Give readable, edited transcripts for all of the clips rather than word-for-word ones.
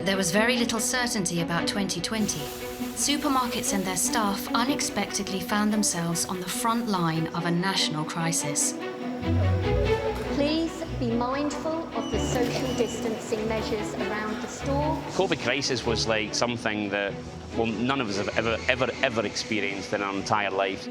There was very little certainty about 2020. Supermarkets and their staff unexpectedly found themselves on the front line of a national crisis. Please be mindful of the social distancing measures around the store. COVID crisis was like something that, well, none of us have ever experienced in our entire life.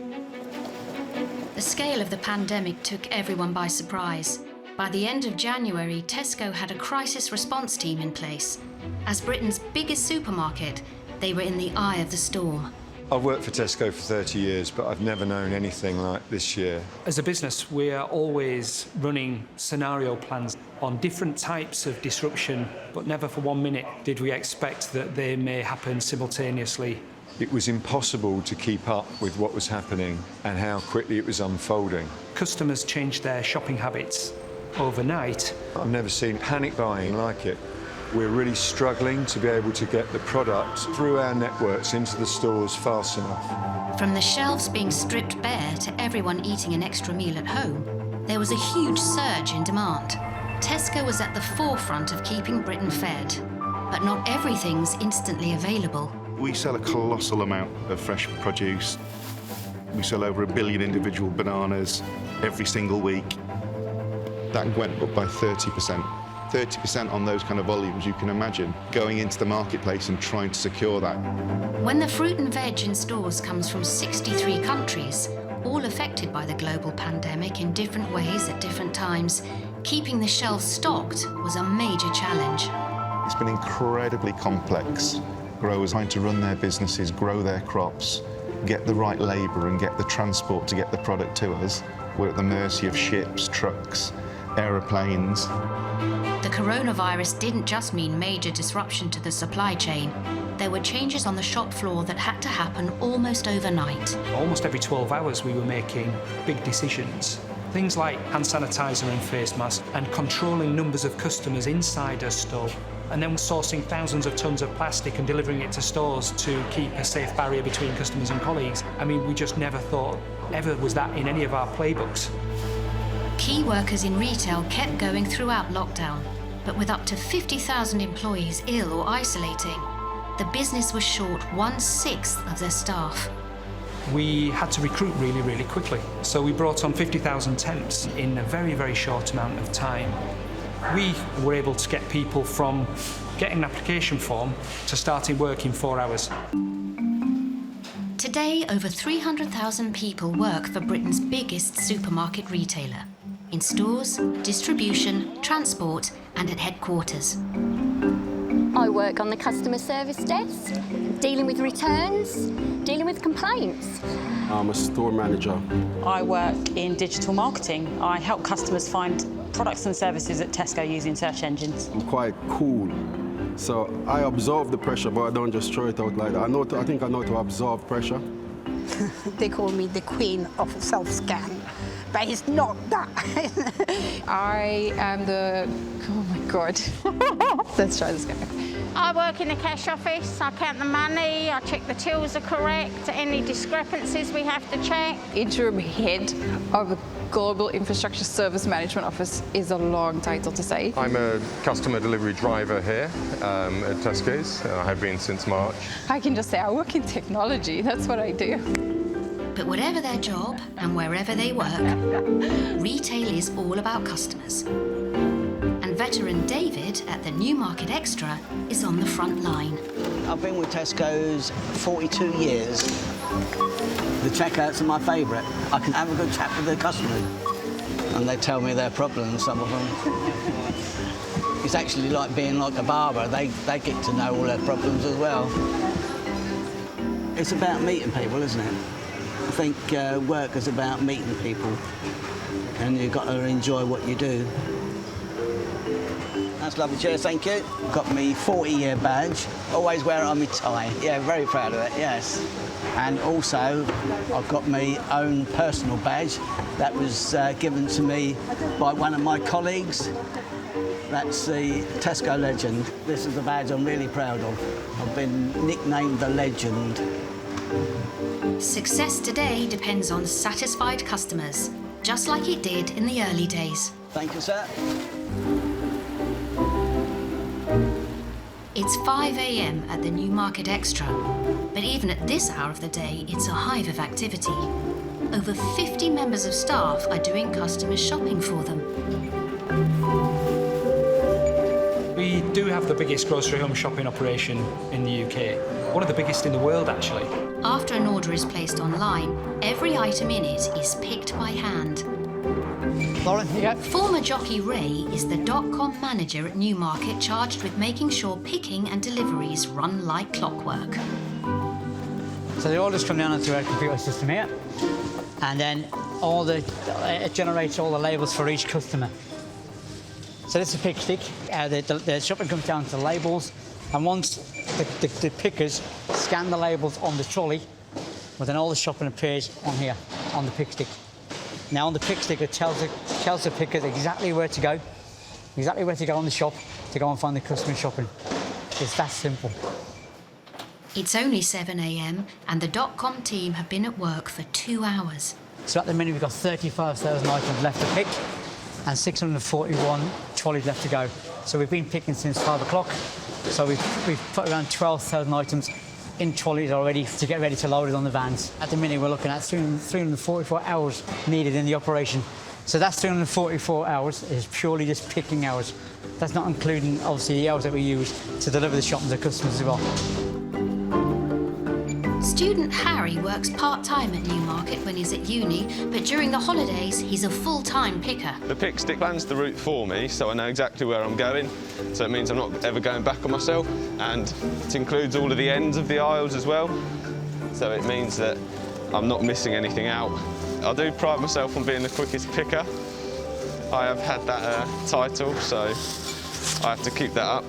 The scale of the pandemic took everyone by surprise. By the end of January, Tesco had a crisis response team in place. As Britain's biggest supermarket, they were in the eye of the storm. I've worked for Tesco for 30 years, but I've never known anything like this year. As a business, we are always running scenario plans on different types of disruption, but never for 1 minute did we expect that they may happen simultaneously. It was impossible to keep up with what was happening and how quickly it was unfolding. Customers changed their shopping habits overnight. I've never seen panic buying like it. We're really struggling to be able to get the product through our networks into the stores fast enough. From the shelves being stripped bare to everyone eating an extra meal at home, there was a huge surge in demand. Tesco was at the forefront of keeping Britain fed, but not everything's instantly available. We sell a colossal amount of fresh produce. We sell over 1 billion individual bananas every single week. That went up by 30%. 30% on those kind of volumes, you can imagine going into the marketplace and trying to secure that. When the fruit and veg in stores comes from 63 countries, all affected by the global pandemic in different ways at different times, keeping the shelves stocked was a major challenge. It's been incredibly complex. Growers trying to run their businesses, grow their crops, get the right labour and get the transport to get the product to us. We're at the mercy of ships, trucks, aeroplanes. The coronavirus didn't just mean major disruption to the supply chain. There were changes on the shop floor that had to happen almost overnight. Almost every 12 hours we were making big decisions. Things like hand sanitizer and face masks, and controlling numbers of customers inside a store, and then sourcing thousands of tons of plastic and delivering it to stores to keep a safe barrier between customers and colleagues. I mean, we just never thought ever was that in any of our playbooks. Key workers in retail kept going throughout lockdown, but with up to 50,000 employees ill or isolating, the business was short 1/6 of their staff. We had to recruit really, really quickly. So we brought on 50,000 temps in a very, very short amount of time. We were able to get people from getting an application form to starting work in 4 hours. Today, over 300,000 people work for Britain's biggest supermarket retailer, in stores, distribution, transport, and at headquarters. I work on the customer service desk, dealing with returns, dealing with complaints. I'm a store manager. I work in digital marketing. I help customers find products and services at Tesco using search engines. I'm quite cool, so I absorb the pressure, but I don't just throw it out like that. I think I know to absorb pressure. They call me the queen of self-scan, but it's not that. I am the, oh my God. Let's try this again. I work in the cash office. I count the money, I check the tills are correct, any discrepancies we have to check. Interim head of the Global Infrastructure Service Management Office is a long title to say. I'm a customer delivery driver here at Tesco's. I have been since March. I can just say I work in technology. That's what I do. But whatever their job and wherever they work, retail is all about customers. And veteran David at the Newmarket Extra is on the front line. I've been with Tesco's 42 years. The checkouts are my favourite. I can have a good chat with the customers. And they tell me their problems, some of them. It's actually like being like a barber. They get to know all their problems as well. It's about meeting people, isn't it? I think work is about meeting people. And you've got to enjoy what you do. That's lovely, cheers, thank you. Got me 40-year badge. Always wear it on my tie. Yeah, very proud of it, yes. And also, I've got my own personal badge that was given to me by one of my colleagues. That's the Tesco Legend. This is the badge I'm really proud of. I've been nicknamed the Legend. Success today depends on satisfied customers, just like it did in the early days. Thank you, sir. It's It's 5 a.m. at the Newmarket Extra, but even at this hour of the day, it's a hive of activity. Over 50 members of staff are doing customer shopping for them. We do have the biggest grocery home shopping operation in the UK. One of the biggest in the world, actually. After an order is placed online, every item in it is picked by hand. Lauren, yeah. Former jockey Ray is the .com manager at Newmarket, charged with making sure picking and deliveries run like clockwork. So the orders come down onto our computer system here, and then it generates all the labels for each customer. So this is a pick stick. The shopping comes down to the labels, and once the pickers scan the labels on the trolley, well, then all the shopping appears on here, on the pick stick. Now on the pick stick, it tells the pickers exactly where to go on the shop to go and find the customer shopping. It's that simple. It's only 7 a.m. and the .com team have been at work for 2 hours. So at the minute we've got 35,000 items left to pick and 641 trolleys left to go. So we've been picking since 5 o'clock. So we've put around 12,000 items in trolleys already to get ready to load it on the vans. At the minute we're looking at 344 hours needed in the operation. So that's 344 hours is purely just picking hours. That's not including obviously the hours that we use to deliver the shopping to customers as well. Student Harry works part-time at Newmarket when he's at uni, but during the holidays he's a full-time picker. The pick stick plans the route for me, so I know exactly where I'm going. So it means I'm not ever going back on myself, and it includes all of the ends of the aisles as well. So it means that I'm not missing anything out. I do pride myself on being the quickest picker. I have had that title, so I have to keep that up.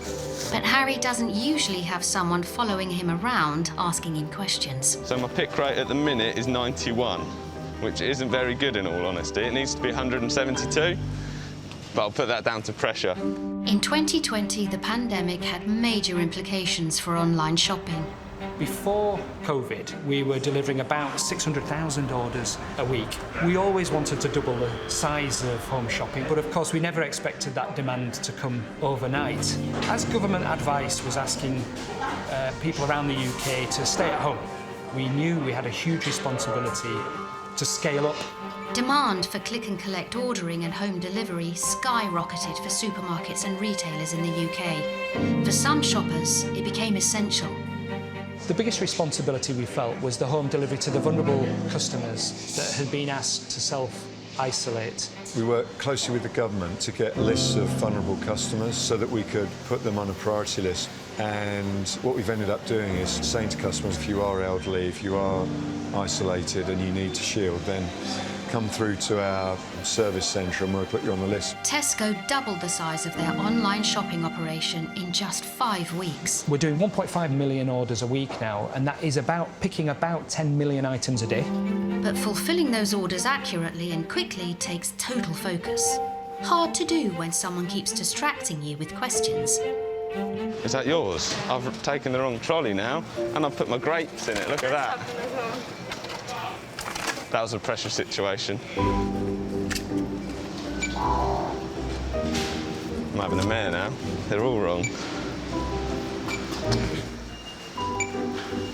But Harry doesn't usually have someone following him around asking him questions. So my pick rate at the minute is 91, which isn't very good in all honesty. It needs to be 172, but I'll put that down to pressure. In 2020, the pandemic had major implications for online shopping. Before COVID, we were delivering about 600,000 orders a week. We always wanted to double the size of home shopping, but of course we never expected that demand to come overnight. As government advice was asking people around the UK to stay at home, we knew we had a huge responsibility to scale up. Demand for click and collect ordering and home delivery skyrocketed for supermarkets and retailers in the UK. For some shoppers, it became essential. The biggest responsibility we felt was the home delivery to the vulnerable customers that had been asked to self-isolate. We worked closely with the government to get lists of vulnerable customers so that we could put them on a priority list. And what we've ended up doing is saying to customers, if you are elderly, if you are isolated and you need to shield, then come through to our service centre and we'll put you on the list. Tesco doubled the size of their online shopping operation in just 5 weeks. We're doing 1.5 million orders a week now, and that is picking about 10 million items a day. But fulfilling those orders accurately and quickly takes total focus. Hard to do when someone keeps distracting you with questions. Is that yours? I've taken the wrong trolley now, and I've put my grapes in it. Look at that. That was a pressure situation. I'm having a mare now. They're all wrong.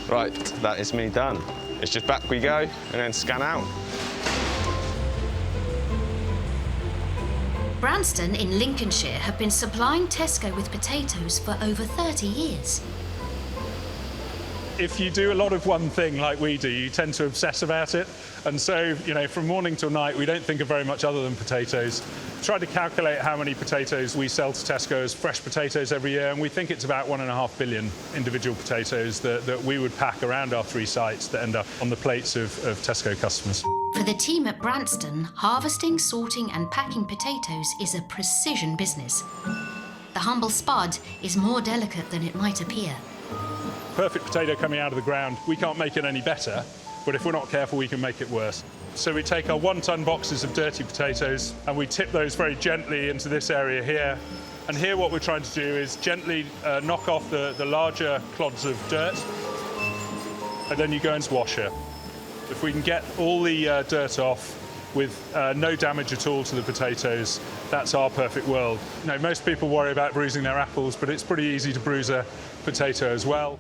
Right, that is me done. It's just back we go, and then scan out. Branston in Lincolnshire have been supplying Tesco with potatoes for over 30 years. If you do a lot of one thing like we do, you tend to obsess about it. And so, from morning till night, we don't think of very much other than potatoes. Try to calculate how many potatoes we sell to Tesco as fresh potatoes every year, and we think it's about 1.5 billion individual potatoes that we would pack around our 3 sites that end up on the plates of Tesco customers. For the team at Branston, harvesting, sorting and packing potatoes is a precision business. The humble spud is more delicate than it might appear. Perfect potato coming out of the ground, we can't make it any better, but if we're not careful, we can make it worse. So we take our 1-ton boxes of dirty potatoes and we tip those very gently into this area here. And here what we're trying to do is gently knock off the larger clods of dirt, and then you go into washer. If we can get all the dirt off, with no damage at all to the potatoes. That's our perfect world. You know, most people worry about bruising their apples, but it's pretty easy to bruise a potato as well.